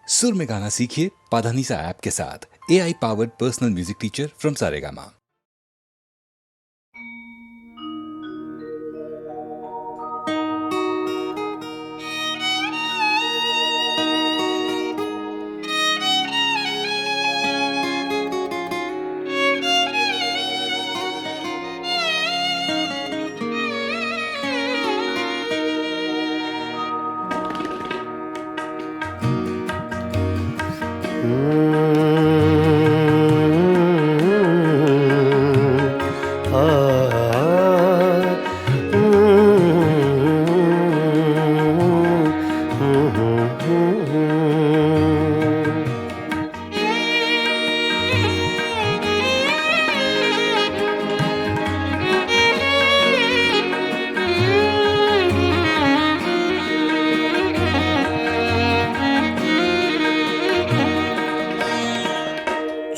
सुर में गाना सीखिए पाधानीसा ऐप के साथ। AI powered personal music teacher from Saregama.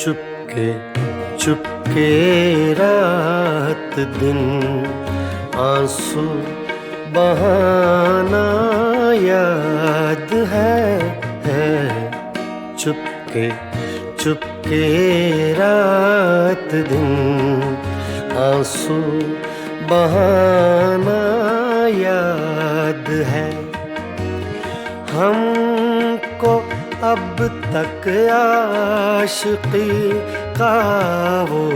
Chupke Chupke रात दिन आंसू बहाना याद है। चुपके चुपके रात दिन आंसू बहाना याद है। हमको अब तक आशिकी का वो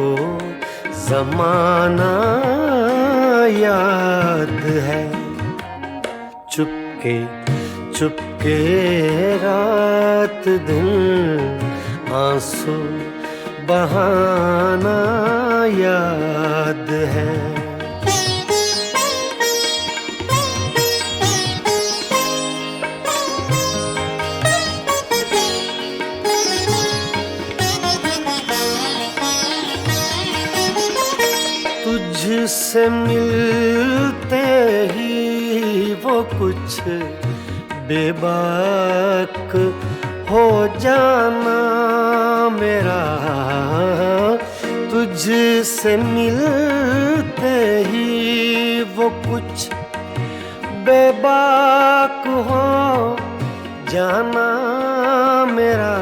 ज़माना याद है। चुपके चुपके रात दिन आंसू बहाना याद है। तुझसे मिलते ही वो कुछ बेबाक हो जाना मेरा। तुझसे मिलते ही वो कुछ बेबाक हो जाना मेरा।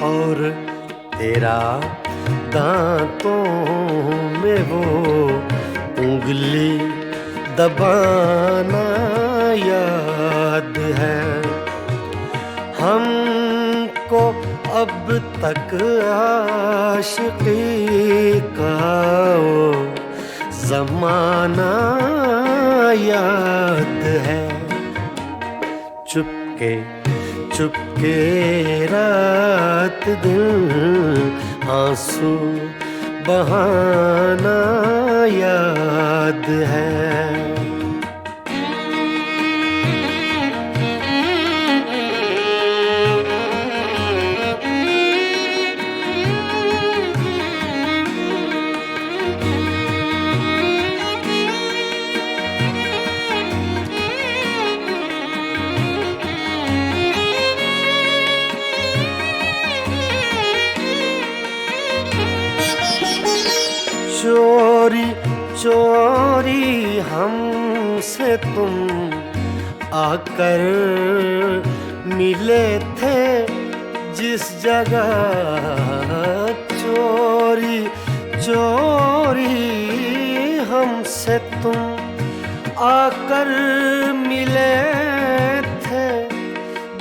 और तेरा दांतों में वो उंगली दबाना याद है। हमको अब तक आशिकी का वो ज़माना याद है। चुपके चुपके रात दिन आंसू बहाना याद है। चोरी चोरी हमसे तुम आकर मिले थे जिस जगह। चोरी चोरी हमसे तुम आकर मिले थे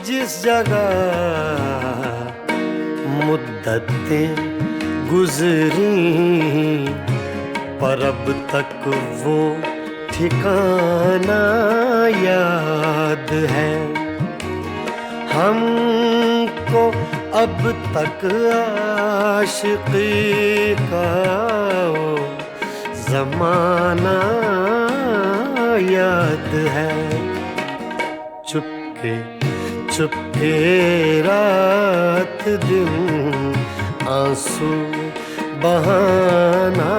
जिस जगह। मुद्दतें गुजरी पर अब तक वो ठिकाना याद है। हमको अब तक आशिकी का वो ज़माना याद है। चुपके चुपके रात दिन आंसू बहाना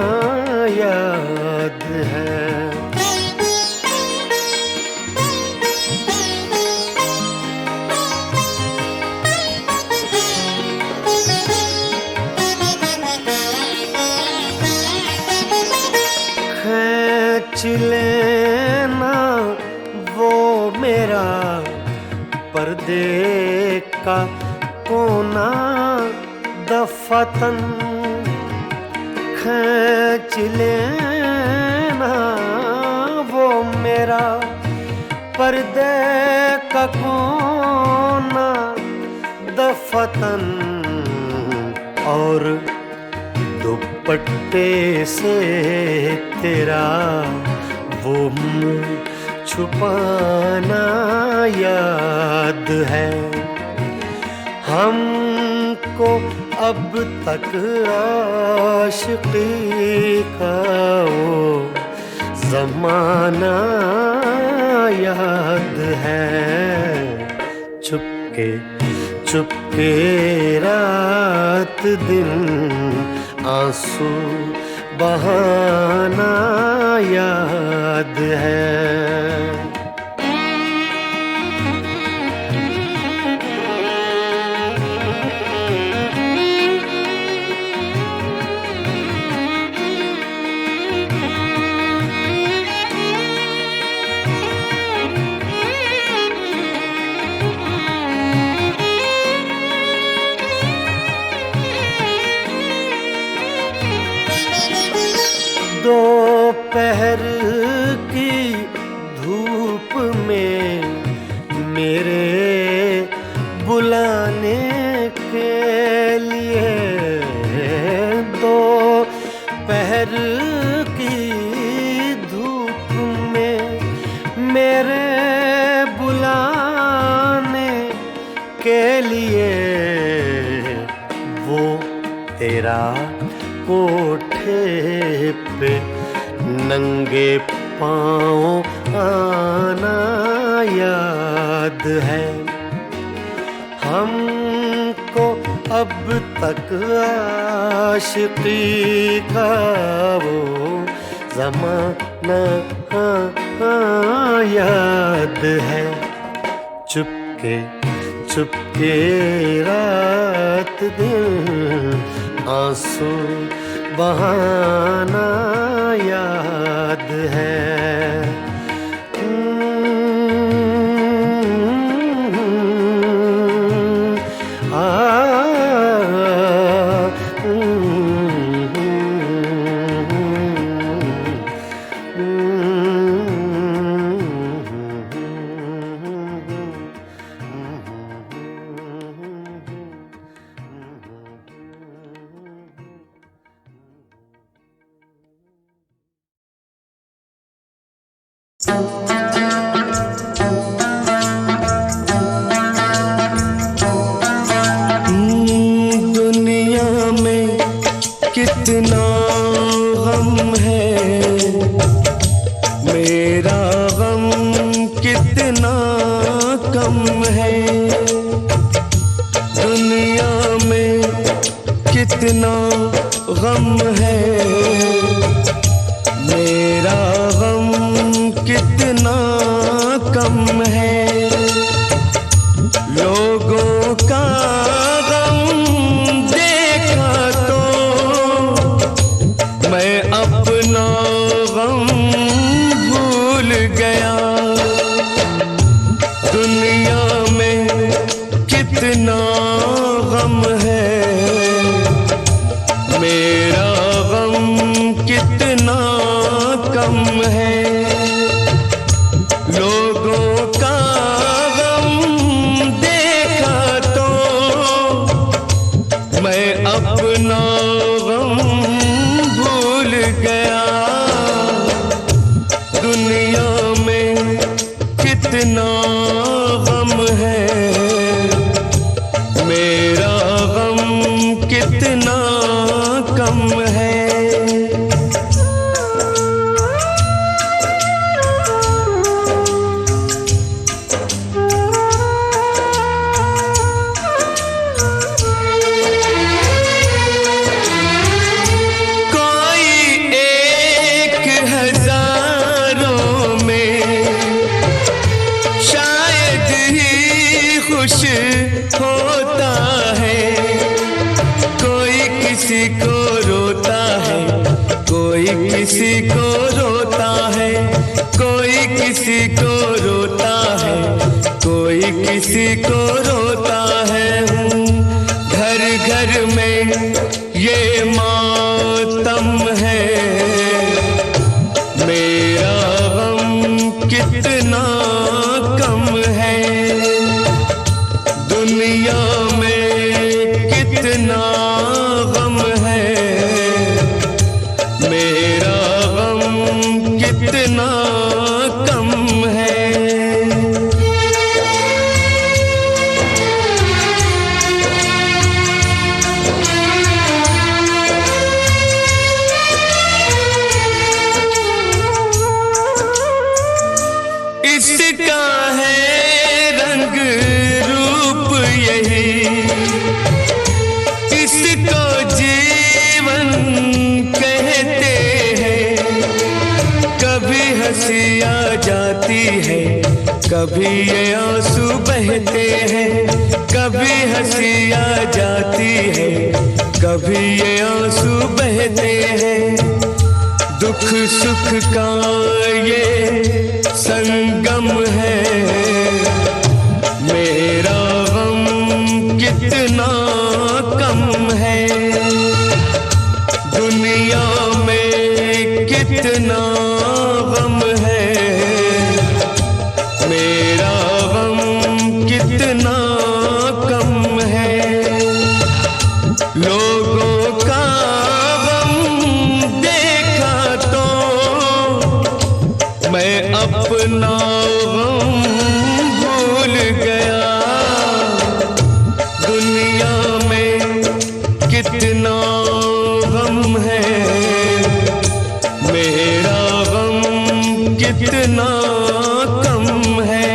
याद है। खींच लेना वो मेरा परदेश का कोना दफातन खींच लेना वो मेरा पर्दे का कोना दफातन, और दुपट्टे से तेरा वो मुँह छुपाना याद है। हमको अब तक आशिकी का वो ज़माना याद है। चुपके चुपके रात दिन आंसू बहाना याद है। दोपहर की धूप में मेरे बुलाने के लिए, दोपहर की धूप में मेरे बुलाने के लिए वो तेरा कोठे पे नंगे पाँव आना याद है। हमको अब तक आशिकी का वो ज़माना याद है। चुपके चुपके रात दिन आंसू बहाना याद है। दुनिया में कितना गम है, मेरा गम कितना कम है। दुनिया में कितना गम है, मेरा गम कितना कम है। लोगों का गम देखा तो मैं अपना गम भूल गया। दुनिया में कितना गम है, मेरा गम कितना कम है। लोगों का गम देखा तो मैं अपना गम भूल गया। दुनिया में कितना गम है, मेरा गम कितना कम है। होता है कोई किसी को रोता है, कोई किसी को रोता है, कोई किसी को रोता है, कोई किसी को रोता दुनिया में कितना गम है, मेरा गम कितना कम है। इसका है रंग रूप यही, इसको जीवन कहते हैं। कभी हंसी आ जाती है, कभी ये आंसू बहते हैं। कभी हंसी आ जाती है, कभी ये आंसू बहते हैं। दुख सुख का ये संगम है, मेरा गम कितना कम है। दुनिया में कितना गम है, मेरा गम कितना कम है। लोगों का मैं अपना गम भूल गया। दुनिया में कितना गम है, मेरा गम कितना कम है।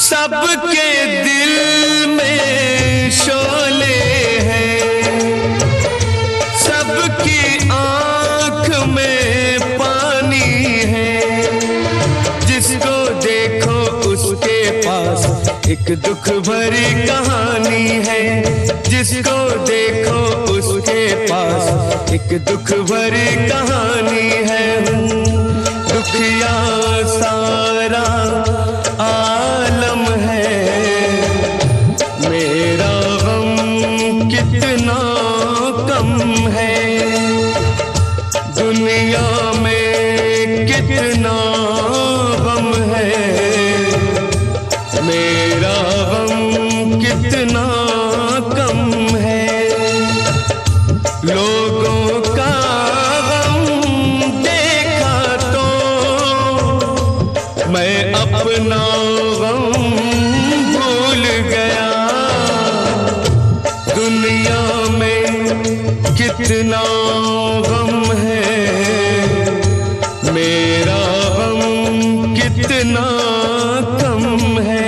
सबके दिल में शोले हैं, सबकी आँख में पानी है। जिसको देखो उसके पास एक दुख भरी कहानी है। जिसको देखो उसके पास एक दुख भरी कहानी है। दुखिया सारा आलम है, मेरा गम कितना कम है। दुनिया में कितना गम है, मेरा गम कितना कम है। लोगों का गम देखा तो मैं अपना गम भूल गया। दुनिया में कितना गम है, मेरा गम कितना कम है।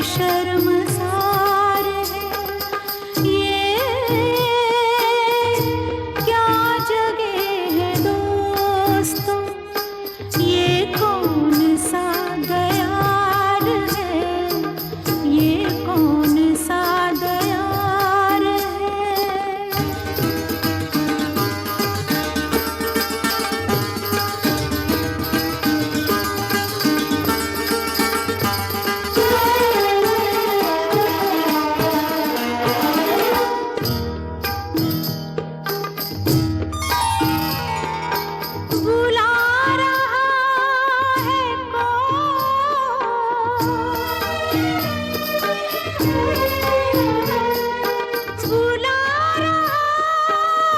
शर्मसार है। ये क्या जगह है दोस्तों, ये कौन सा दयार है, ये कौन सा दयार है। बुला रहा है बुला रहा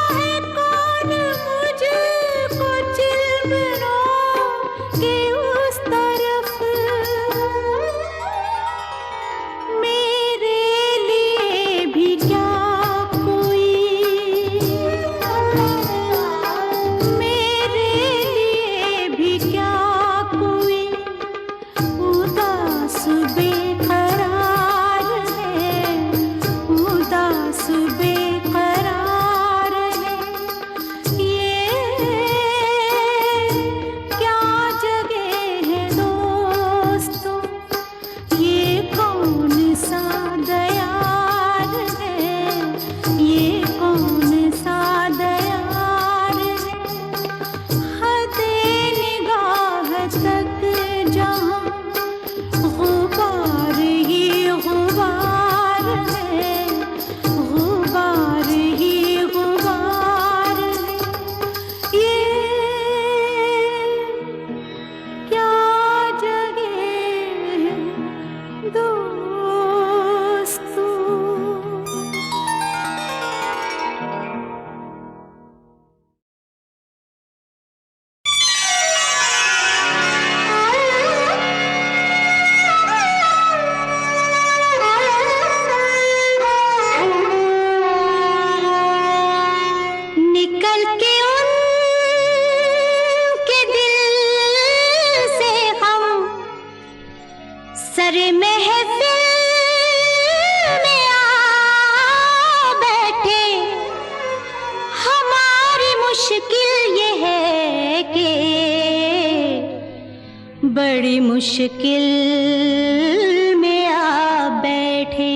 है कौन मुझको चिलमनों के उस तरफ। मेरे लिए भी क्या कोई, मेरे लिए भी क्या कोई उदास बेकरार है, उदास बेकरार है। ये क्या जगह है दोस्तों, ये कौन सा दयार है, ये कौन सा दयार है। हदे निगाह तक जहाँ गुबार ही गुबार है, गुबार ही गुबार है। ये क्या जगह है दोस्तों। निकल के उनके दिल से हम सरे महफिल में आ बैठे। हमारी मुश्किल ये है कि बड़ी मुश्किल में आ बैठे।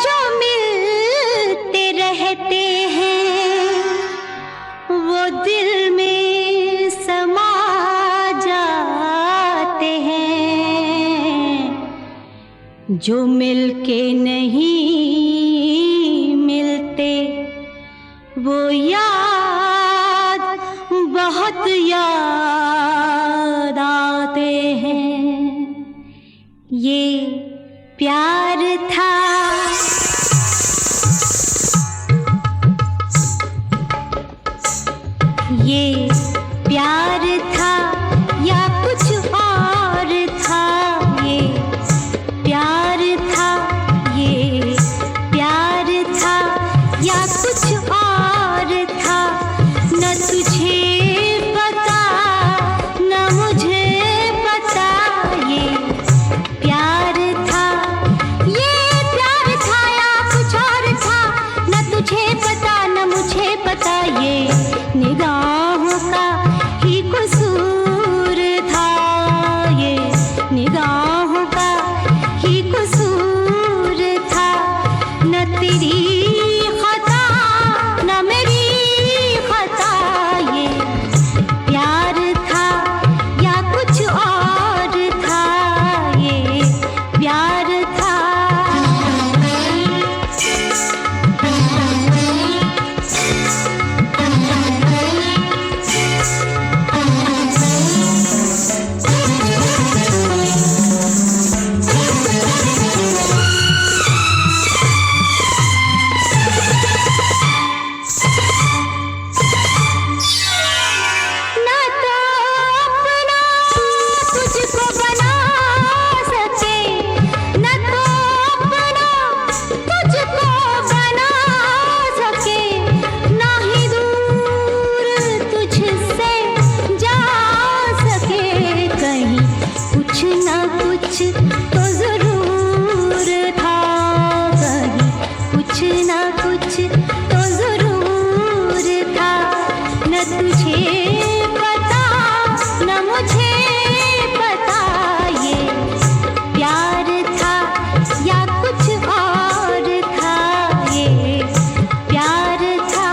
जो मिलते रहते हैं वो दिल में समा जाते हैं, जो मिलके नहीं मिलते वो याद बहुत याद आते हैं। ये प्यार था, ये प्यार था या कुछ और था। ये प्यार था, ये प्यार था या कुछ और था। न तुझे पता न मुझे पता, ये प्यार था, ये प्यार था या कुछ और था। न तुझे पता न मुझे पता, ये निगाहों का ही कुछ न तुझे पता न मुझे पता ये प्यार था या कुछ और था, ये प्यार था।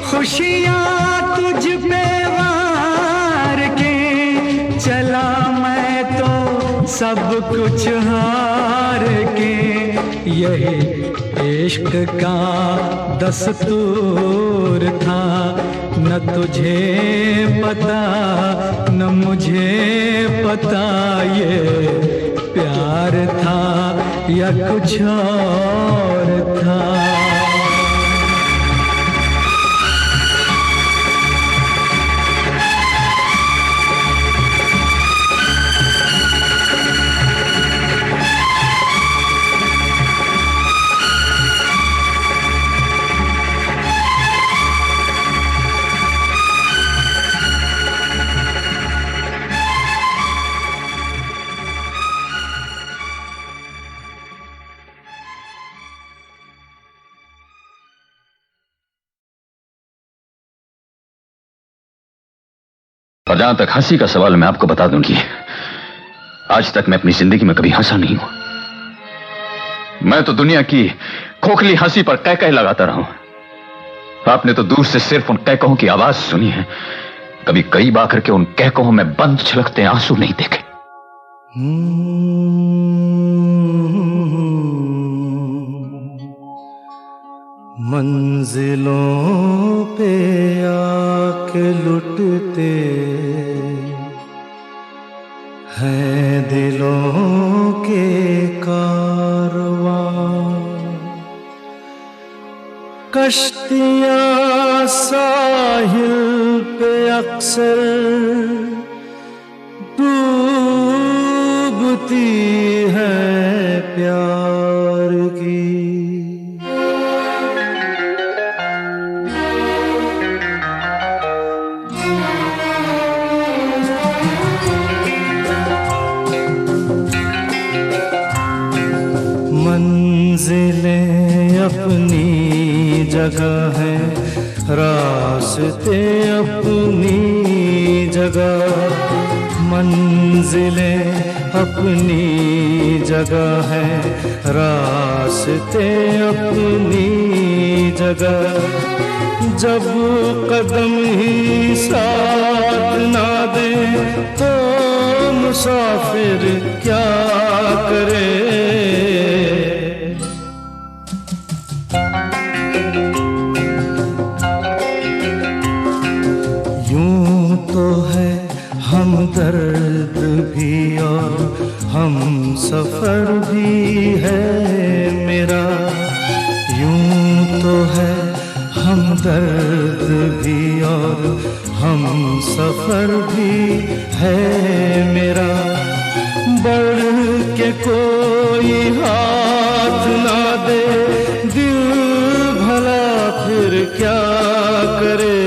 खुशियाँ तुझ पे वार के चला मैं तो सब कुछ हार के, यही इश्क का दस्तूर था। न तुझे पता न मुझे पता ये प्यार था या कुछ और था। और जहां तक हंसी का सवाल, मैं आपको बता दूं कि आज तक मैं अपनी जिंदगी में कभी हंसा नहीं हूं। मैं तो दुनिया की खोखली हंसी पर कह कह लगाता रहा हूं। आपने तो दूर से सिर्फ उन कह कहों की आवाज सुनी है, कभी करीब आकर के उन कह कहों में बंद छलकते आंसू नहीं देखे। मंजिलों पे आके लुटते हैं दिलों के कारवां, कश्तियां साहिल पे अक्सर डूबती है प्यार की। मंजिलें अपनी जगह है, रास्ते अपनी जगह। मंजिलें अपनी जगह है, रास्ते अपनी जगह। जब कदम ही साथ ना दे तो मुसाफिर क्या करे। यूं तो है हमदर्द भी और हम सफर भी है मेरा। यूं तो है हमदर्द भी और हम सफर भी है मेरा। बढ़ के कोई हाथ ना दे दिल भला फिर क्या करे।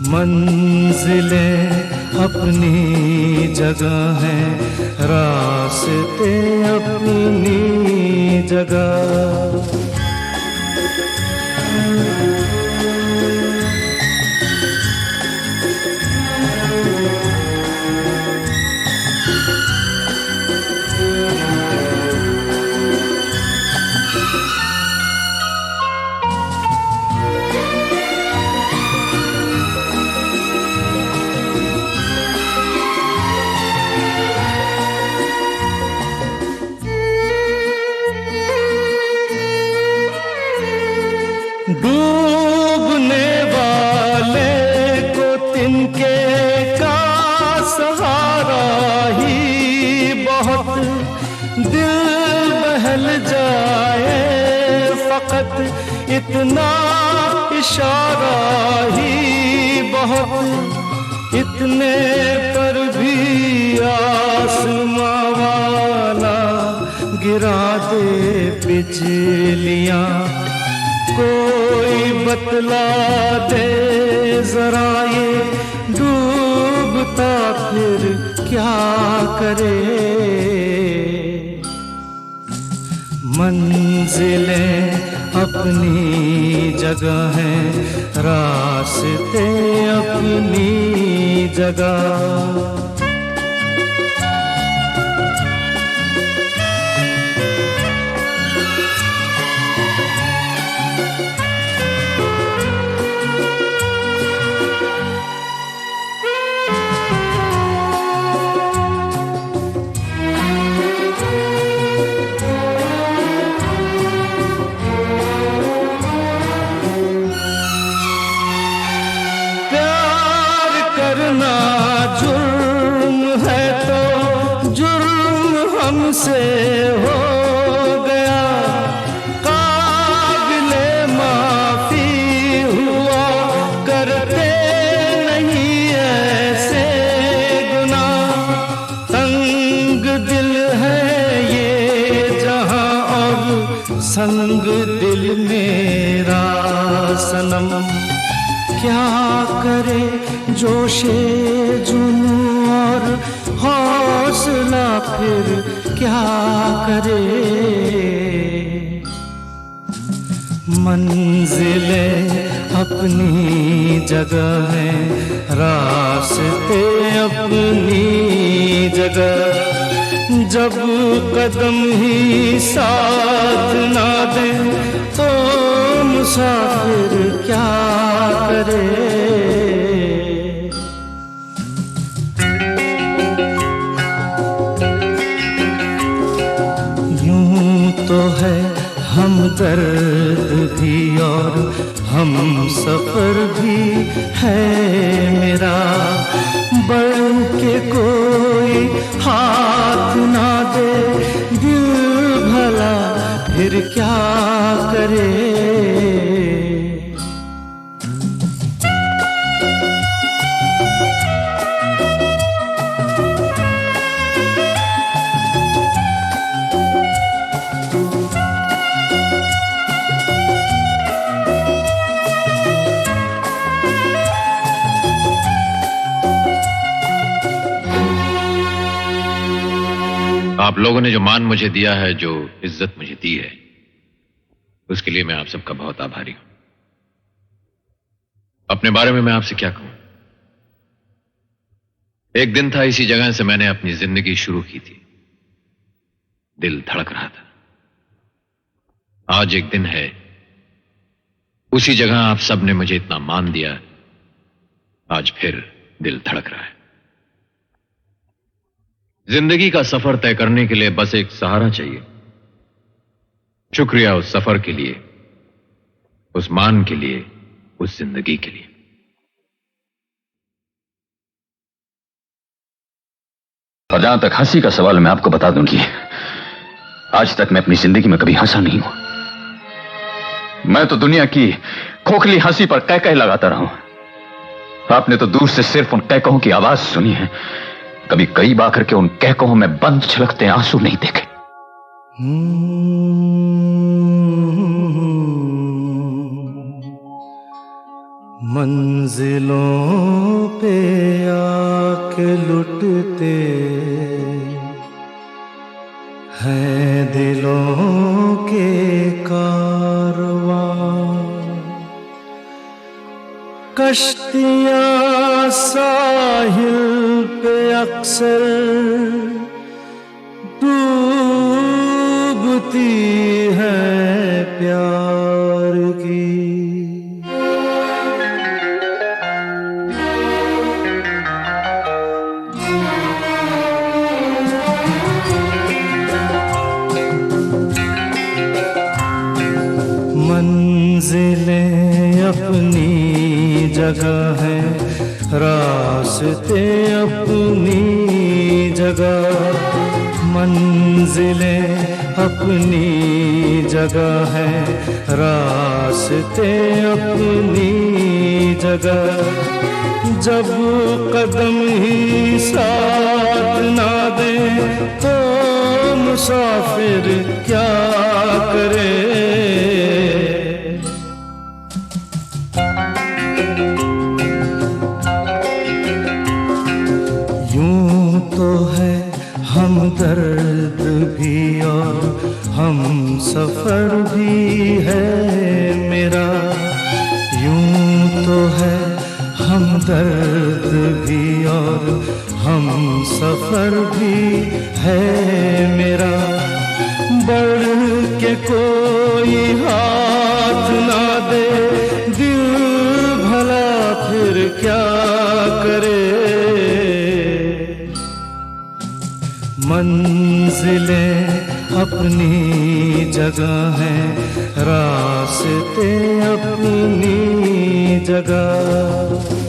मंजिलें अपनी जगह हैं, रास्ते अपनी जगह। डूबने वाले को तिनके का सहारा ही बहुत। दिल बहल जाए फकत इतना इशारा ही बहुत। इतने पर भी आसमां वाला गिरा दे बिजलियां। कोई बतला दे जरा ये डूबता फिर क्या करे। मंजिलें अपनी जगह हैं, रास्ते अपनी जगह। जुर्म है तो जुर्म हमसे हो गया। काबिले माफी हुआ करते नहीं ऐसे गुनाह। तंग दिल है ये जहां और संग दिल मेरा सनम। क्या करे जोशे जुनून और हौसला फिर क्या करे। मंजिलें अपनी जगह हैं, रास्ते अपनी जगह। जब कदम ही साथ ना दे तो मुसाफिर क्या करे। तो है हमदर्द भी और हम सफर भी है मेरा। बढ़ के कोई हाथ ना दे दिल भला फिर क्या करे। आप लोगों ने जो मान मुझे दिया है, जो इज्जत मुझे दी है, उसके लिए मैं आप सबका बहुत आभारी हूं। अपने बारे में मैं आपसे क्या कहूं। एक दिन था, इसी जगह से मैंने अपनी जिंदगी शुरू की थी। दिल धड़क रहा था। आज एक दिन है, उसी जगह आप सब ने मुझे इतना मान दिया, आज फिर दिल धड़क रहा है। जिंदगी का सफर तय करने के लिए बस एक सहारा चाहिए। शुक्रिया उस सफर के लिए, उस मान के लिए, उस जिंदगी के लिए। और जहां तक हंसी का सवाल, मैं आपको बता दूं कि आज तक मैं अपनी जिंदगी में कभी हंसा नहीं हूं। मैं तो दुनिया की खोखली हंसी पर कह लगाता रहा हूं। आपने तो दूर से सिर्फ उन कहकों की आवाज सुनी है, कभी करीब आकर के उन कहकों में बंद छलकते आंसू नहीं देखे। मंजिलों पे आके लुटते हैं दिलों के कारवां, कश्तियां साहिल पे अक्सर डूबती हैं प्यार की। मंजिलें अपनी जगह है, रास्ते अपनी जगह। मंजिलें अपनी जगह है, रास्ते अपनी जगह। जब कदम ही साथ ना दे तो मुसाफिर क्या करे। तो है हमदर्द भी और हम सफर भी है मेरा। यूं तो है हमदर्द भी और हम सफर भी है मेरा। बढ़ के कोई हाथ ना दे दिल भला फिर क्या करे। मंजिलें अपनी जगह हैं, रास्ते अपनी जगह।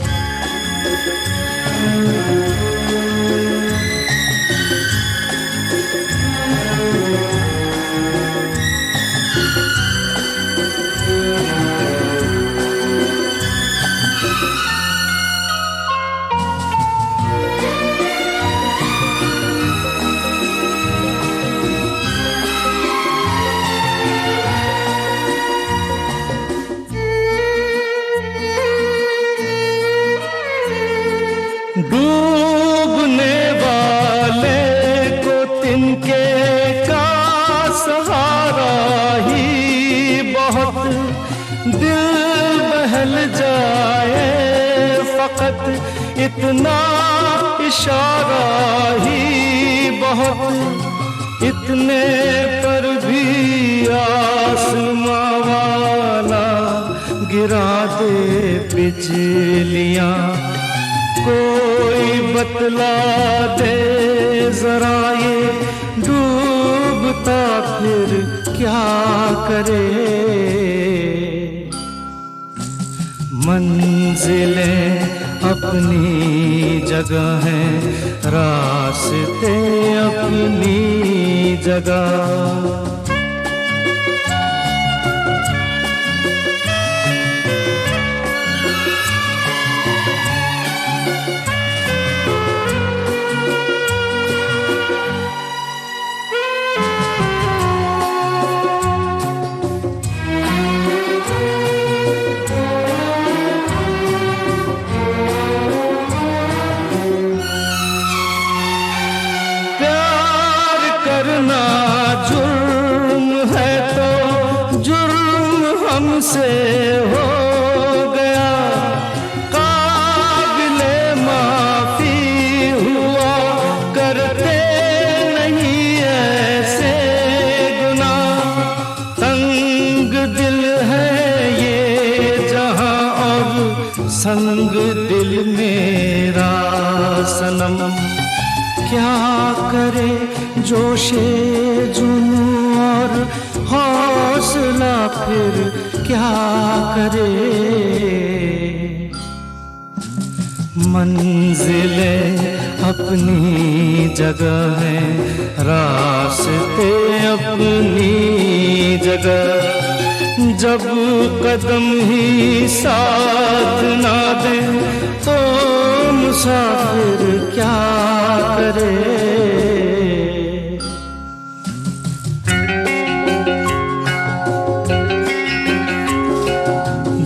डूबने वाले को तिनके का सहारा ही बहुत। दिल बहल जाए फकत इतना इशारा ही बहुत। इतने पर भी आसमां वाला गिरा दे बिजलियां। कोई बतला दे जरा ये डूबता फिर क्या करे। मंजिलें अपनी जगह हैं, रास्ते अपनी जगह। करना जुर्म है तो जुर्म हमसे हो गया, काबिले माफी हुआ करते नहीं ऐसे गुनाह। तंग दिल है ये जहां और संग दिल मेरा सनम। क्या करे जोशे जुनून और हौसला फिर क्या करे। मंजिलें अपनी जगह हैं, रास्ते अपनी जगह। जब कदम ही साथ ना दे तो मुसाफिर क्या करे।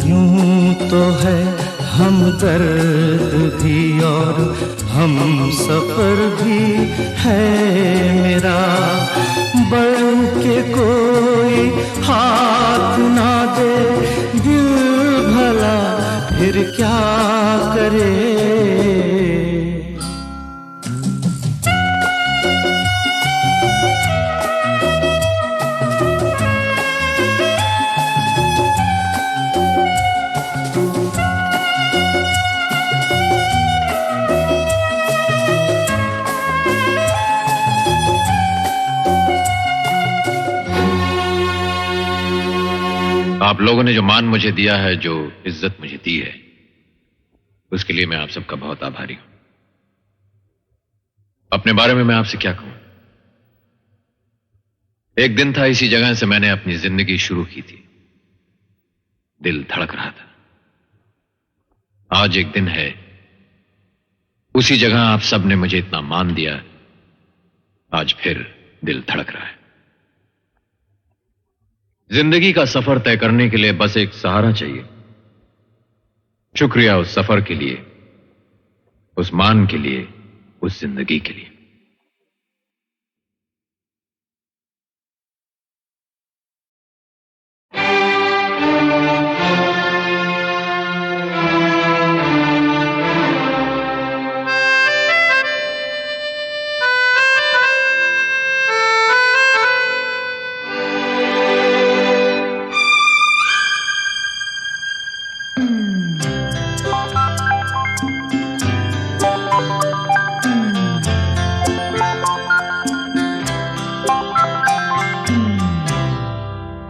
यूं तो है हमदर्द भी और हम सफर भी है मेरा, बढ़ के कोई हाथ ना दे दिल भला फिर क्या करे। आप लोगों ने जो मान मुझे दिया है, जो इज्जत मुझे दी है, उसके लिए मैं आप सबका बहुत आभारी हूं। अपने बारे में मैं आपसे क्या कहूं। एक दिन था, इसी जगह से मैंने अपनी जिंदगी शुरू की थी। दिल धड़क रहा था। आज एक दिन है, उसी जगह आप सब ने मुझे इतना मान दिया, आज फिर दिल धड़क रहा है। जिंदगी का सफर तय करने के लिए बस एक सहारा चाहिए। शुक्रिया उस सफर के लिए, उस मान के लिए, उस जिंदगी के लिए।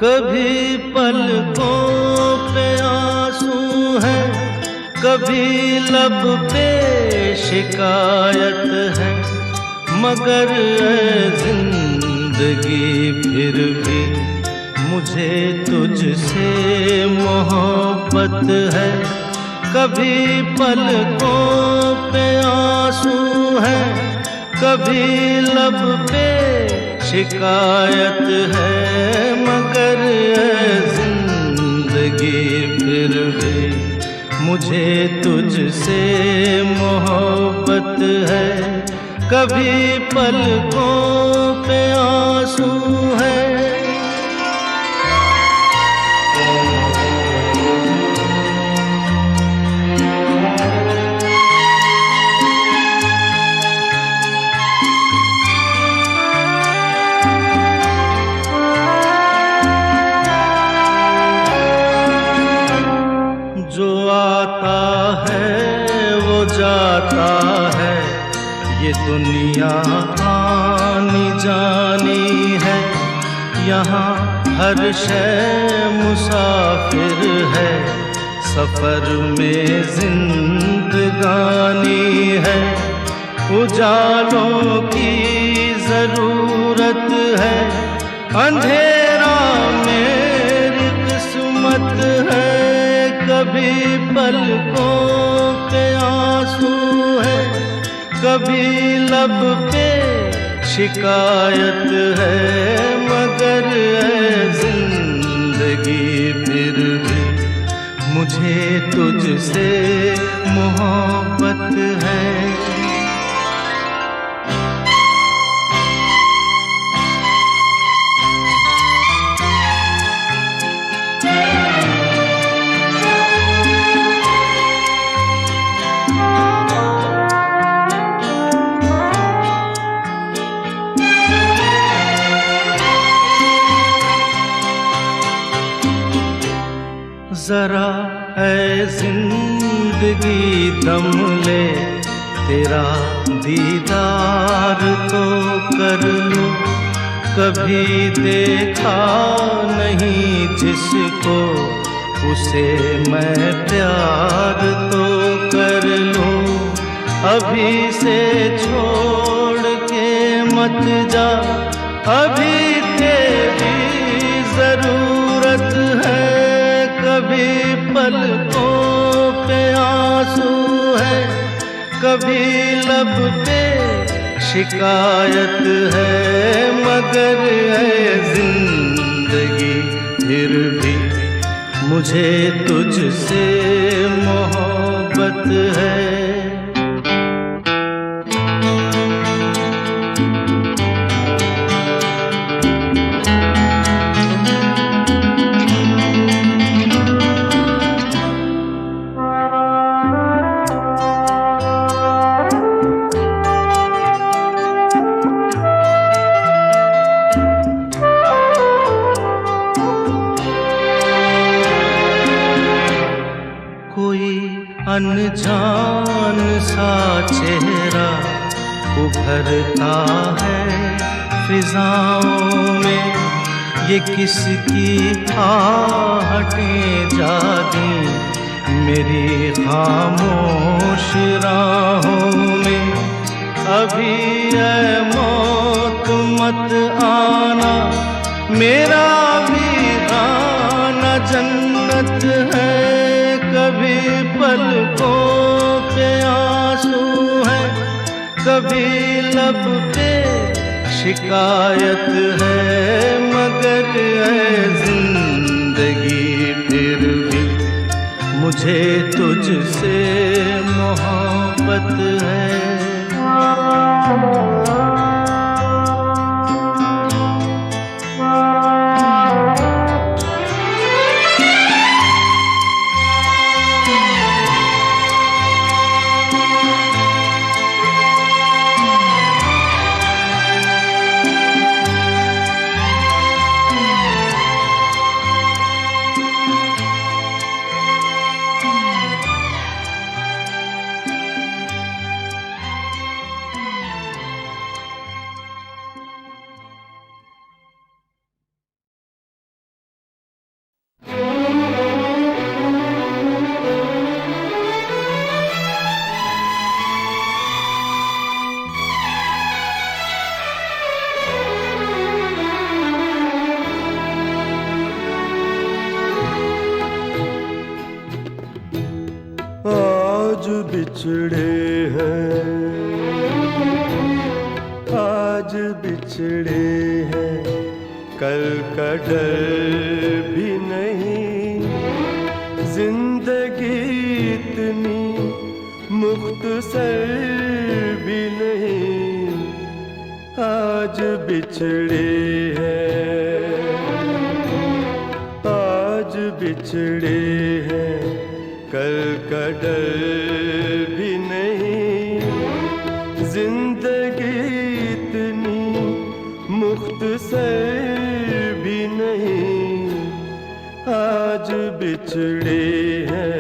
कभी पलकों पे आंसू है, कभी लब पे शिकायत है, मगर जिंदगी फिर भी मुझे तुझसे मोहब्बत है। कभी पलकों पे आंसू है, कभी लब पे शिकायत है, मगर जिंदगी फिर भी मुझे तुझसे मोहब्बत है। कभी पलकों पे आंसू है। जो आता है वो जाता है, ये दुनिया आनी जानी है। यहाँ हर शय मुसाफिर है, सफर में जिंदगानी है। उजालों की जरूरत है, अंधेरा मेरी किस्मत है। कभी पलकों पे आंसू है, कभी लब पे शिकायत है, मगर जिंदगी फिर भी मुझे तुझसे मोहब्बत है। जरा ऐ जिंदगी दम ले, तेरा दीदार तो कर लो। कभी देखा नहीं जिसको, उसे मैं प्यार तो कर लूं। अभी से छोड़ के मत जा, अभी तेरी जरूरत है। कभी पलकों पे आंसू है, कभी लब पे शिकायत है। मगर है जिंदगी फिर भी मुझे तुझसे मोहब्बत है। अनजान सा चेहरा उभरता है फिजाओं में, ये किसकी आहटें जागी मेरी खामोश राहों में। अभी ऐ मौत मत आना, मेरा भी गाना जन्नत है। कभी पलकों पे आंसू है, कभी लब पे शिकायत है। मगर है जिंदगी फिर भी मुझे तुझसे मोहब्बत है। बिछड़े हैं, आज बिछड़े हैं, कल का डर भी नहीं। जिंदगी इतनी मुख्तसर भी नहीं, आज बिछड़े हैं, आज बिछड़े हैं, कल का डर भी नहीं। जिंदगी इतनी मुख्तसर भी नहीं, आज बिछड़े हैं।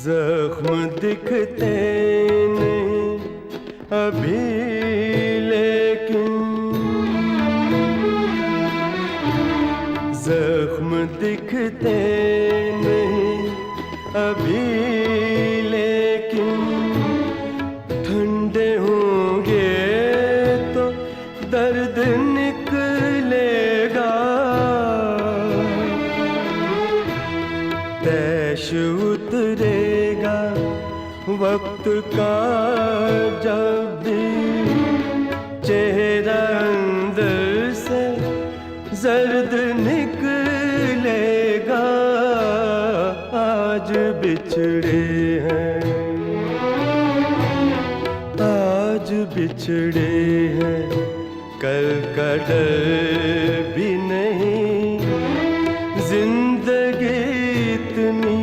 जख्म दिखते नहीं अभी, लेकिन जख्म दिखते नहीं अभी, लेकिन ठंडे होंगे तो दर्द निकलेगा। तैश उतरेगा वक्त का जब भी, चेहरा अंदर से जर्द निकलेगा। आज बिछड़े हैं, आज बिछड़े हैं, कल का डर भी नहीं। जिंदगी इतनी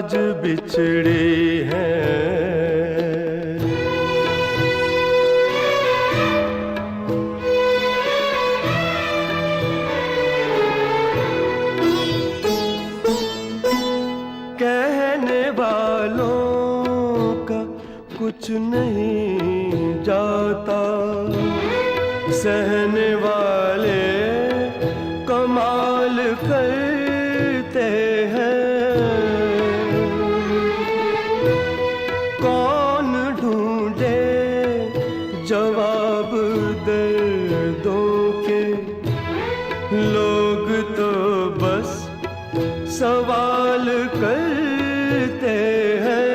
आज बिछड़े हैं। कहने वालों का कुछ नहीं जाता, सहने वाले कमाल करते हैं। कौन ढूंढे जवाब दर्दों के, लोग तो बस सवाल करते हैं।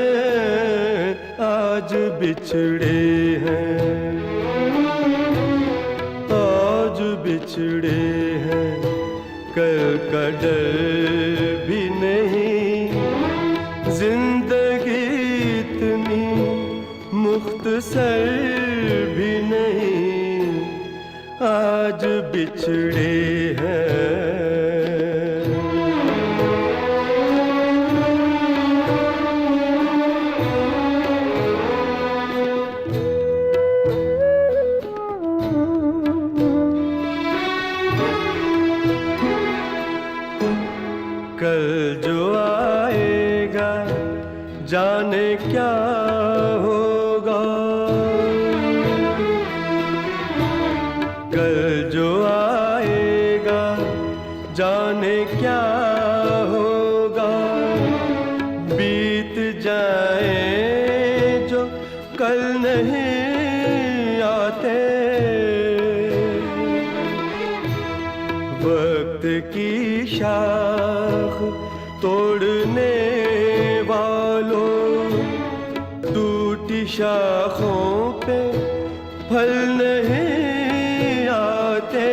आज बिछड़े हैं, आज बिछड़े हैं, कल का डर भी नहीं। जिंदगी इतनी मुख्तसर भी नहीं, आज बिछड़े हैं। कल जो आएगा जाने क्या होगा, कल जो आएगा जाने क्या होगा। बीत जाए जो कल नहीं आते, वक्त की शाख तोड़ने वालों, टूटी शाखों पे फल नहीं आते।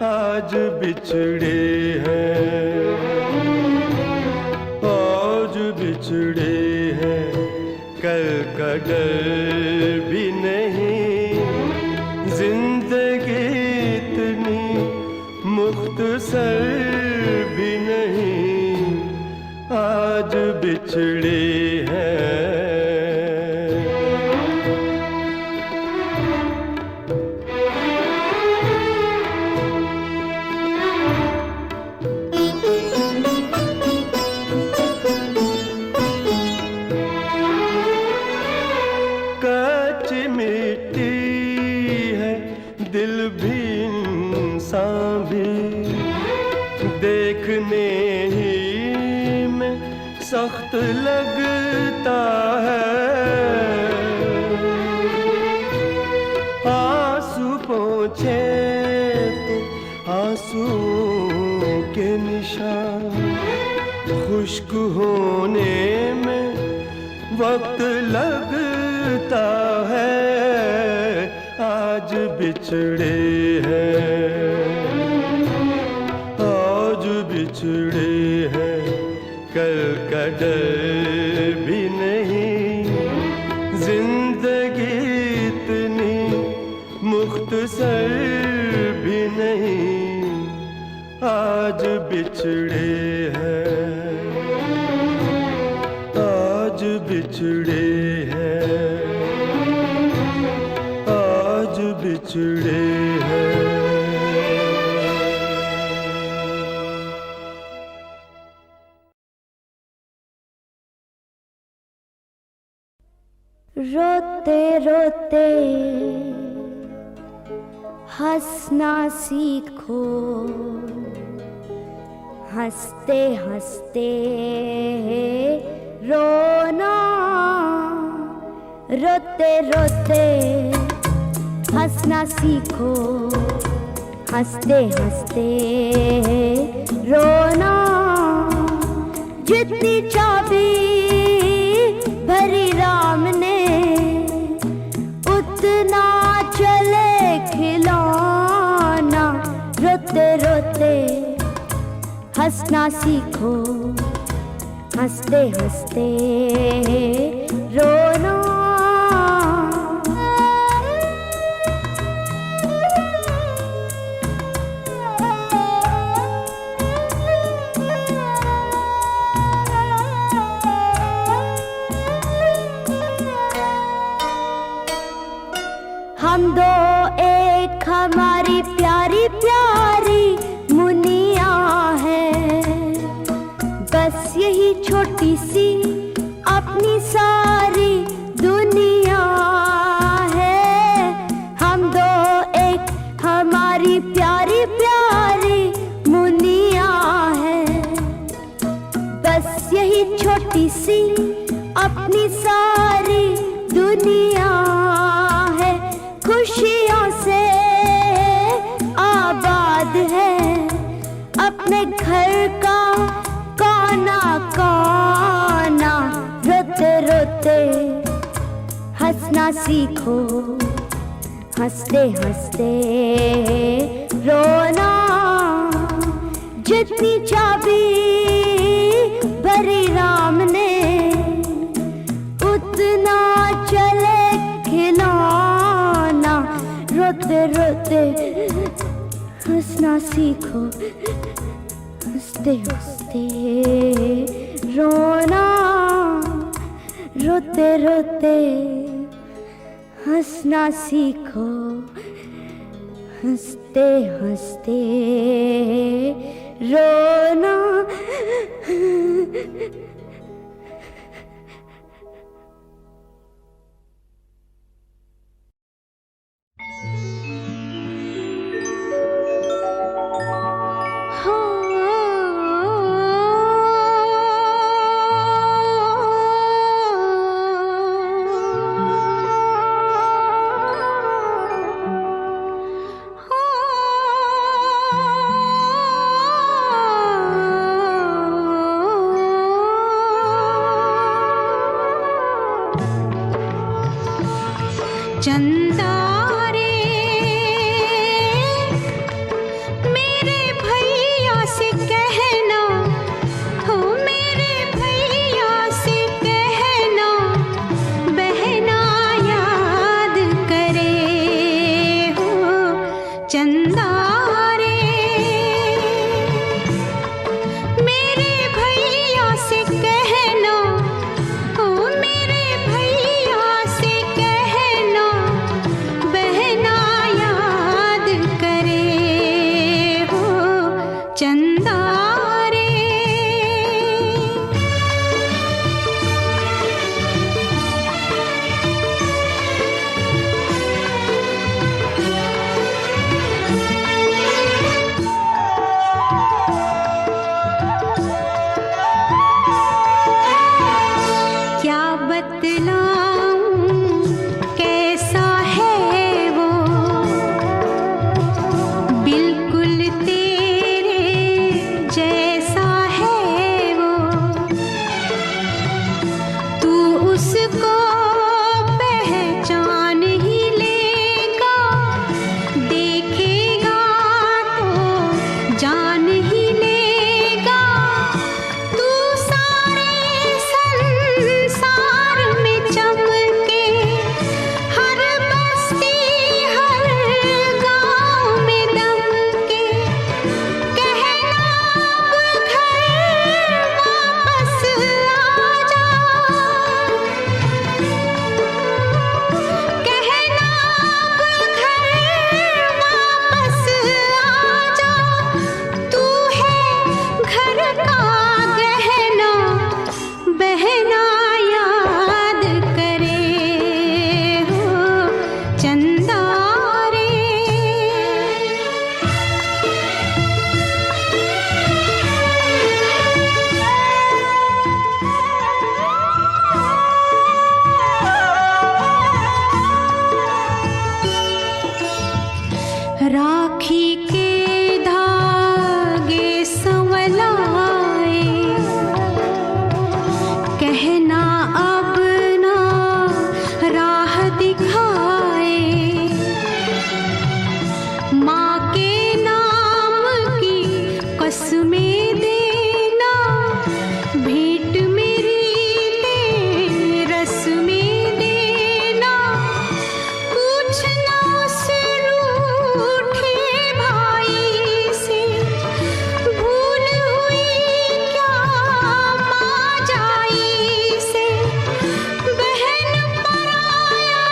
आज बिछड़े हैं, आज बिछड़े हैं, कल का डर भी नहीं। जिंदगी इतनी मुख्तसर भी नहीं, आज बिछड़े हैं। कच्ची मिट्टी है दिल भी इंसान भी, देखने ही में सख्त लगता है। आंसू पोंछे तो आंसुओं के निशान, खुश्क होने में वक्त लगता है। आज बिछड़े हैं, आज बिछड़े हैं, कल का डर भी नहीं। जिंदगी इतनी मुख्तसर भी नहीं, आज बिछड़े हैं, आज बिछड़े हैं, आज बिछड़े हैं। रोते रोते हंसना सीखो, हंसते हंसते रोना। रोते रोते हंसना सीखो, हंसते हंसते रोना। जितनी चाबी भरी राम ने, उतना चले खिलौना। रोते रोते हंसना सीखो, हंसते हंसते रोना। हम दो एक हमारी प्यारी प्यारी मुनिया है, बस यही छोटी सी अपनी सारी दुनिया है। हम दो एक हमारी प्यारी प्यारी मुनिया है, बस यही छोटी सी अपनी सारी दुनिया है। खुशियों से आबाद है अपने घर का कोना कोना। रोते रोते हंसना सीखो, हंसते हंसते रोना। जितनी चाबी भरी राम ने उतना चले खिलौना। रोते रोते हंसना सीखो, हंसते हंसते रोना। रोते रोते हंसना सीखो, हंसते हंसते रोना। चंदा रे मेरे भैया से कहना, हो मेरे भैया से कहना, बहना याद करे हो। चंदा रे मेरे भैया से कहना, हो मेरे भैया से कहना, बहना याद करे हो। चंदा रे क्या बतलाऊं कैसा है वो, बिल्कुल तेरे जैसा है वो। तू उसको पहचान ही लेगा, देखेगा तो जान ही लेगा। तू सारे संसार में चमके, हर बस्ती हर गांव में दमके। कहना अब घर वापस आजा, कहना अब घर वापस आजा। तू है घर का गहना, बहना याद करे हो। चंदा रे राखी के धागे संवलाए, कहना अब ना राह दिखाए। माँ के नाम की कसमें देना, भेंट मेरी ते रस्में देना। पूछना उस रूठे भाई से, भूल हुई क्या माँ जाई से। बहन पराया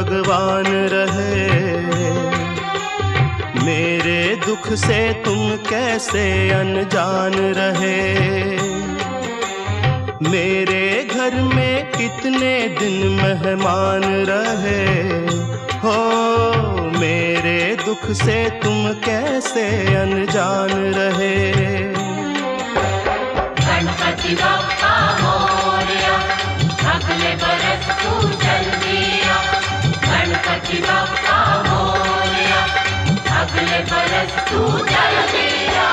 भगवान रहे। मेरे दुख से तुम कैसे अनजान रहे। मेरे घर में कितने दिन मेहमान रहे हो। मेरे दुख से तुम कैसे अनजान रहे। गणपति बप्पा मोरया, अगले बरस तू जल्दी आ। गणपति बप्पा मोरया, अगले बरस तू जल्दी आ।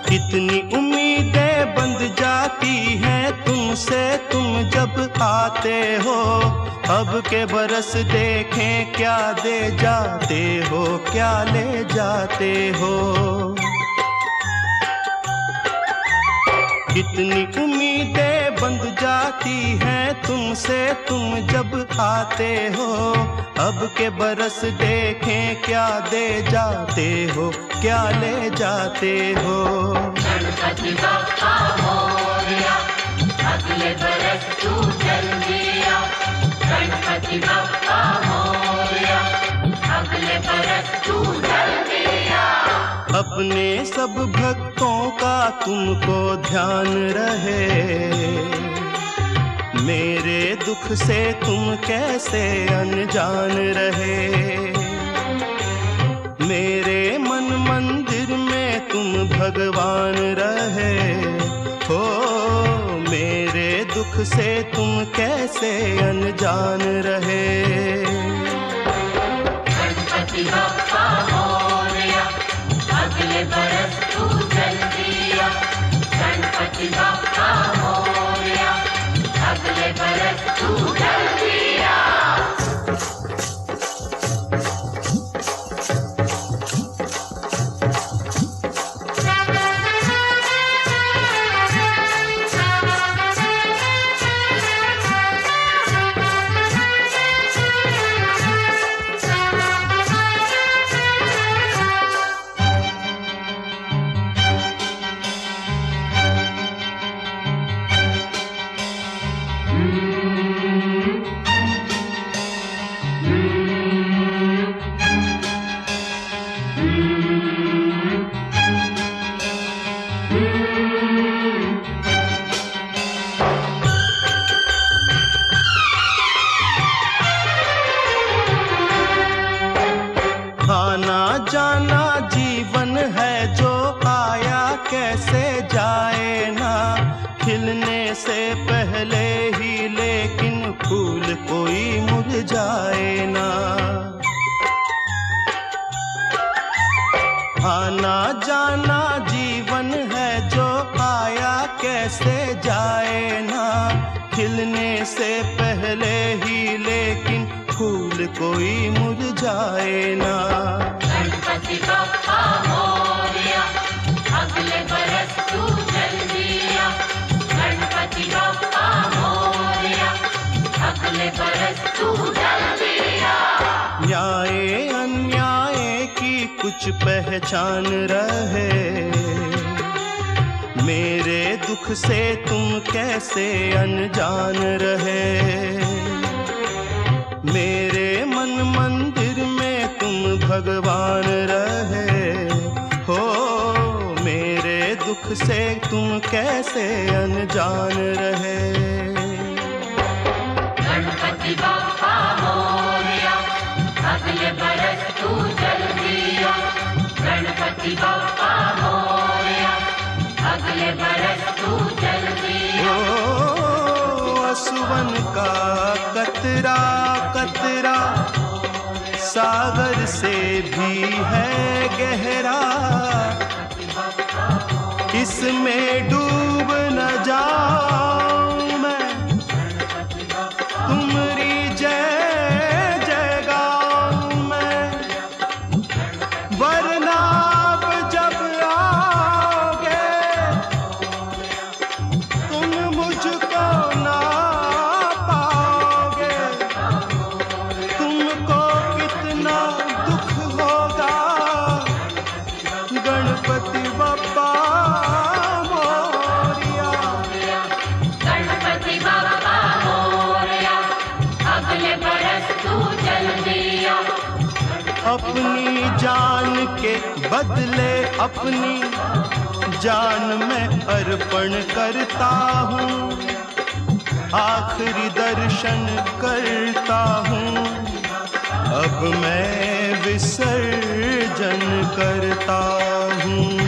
कितनी उम्मीदें बंध जाती हैं तुमसे तुम जब आते हो। अब के बरस देखें क्या दे जाते हो, क्या ले जाते हो। कितनी उम्मीदें बंध जाती हैं तुमसे तुम जब आते हो। अब के बरस देखें क्या दे जाते हो, क्या ले जाते हो। गणपति बप्पा मोरया, अगले बरस तू जल्दी आ। गणपति बप्पा मोरया, अगले बरस तू जल्दी आ। अपने सब भक्तों का तुमको ध्यान रहे। मेरे दुख से तुम कैसे अनजान रहे। मेरे मन मंदिर में तुम भगवान रहे हो। मेरे दुख से तुम कैसे अनजान रहे। गणपति बप्पा मोरया, अगले बरस तू जल्दी आ। गणपति बप्पा मोरया, अगले बरस तू जल्दी आ। आना जाना जीवन है जो आया कैसे जाए ना। खिलने से पहले ही लेकिन फूल कोई मुरझाए ना। आना जाना जीवन है जो आया कैसे जाए ना। खिलने से पहले ही लेकिन फूल कोई मुरझाए ना। गणपति बप्पा मोरया, अगले बरस तू जल्दी आ। गणपति बप्पा मोरया, अगले बरस तू जल्दी आ। न्याय अन्याय की कुछ पहचान रहे। मेरे दुख से तुम कैसे अनजान रहे। मेरे मन मंदिर में तुम भगवान रहे हो। मेरे दुख से तुम कैसे अनजान रहे। गणपति बप्पा मोरया, अगले बरस तू जल्दी आ। गणपति बप्पा मोरया, अगले बरस तू जल्दी आ। असुवन का कतरा कतरा सागर से भी है गहरा। इसमें डूब न जाऊं मैं, तुम्हारी जय जय गाऊं मैं, वरना बदले अपनी जान में अर्पण करता हूँ, आखिरी दर्शन करता हूँ, अब मैं विसर्जन करता हूँ।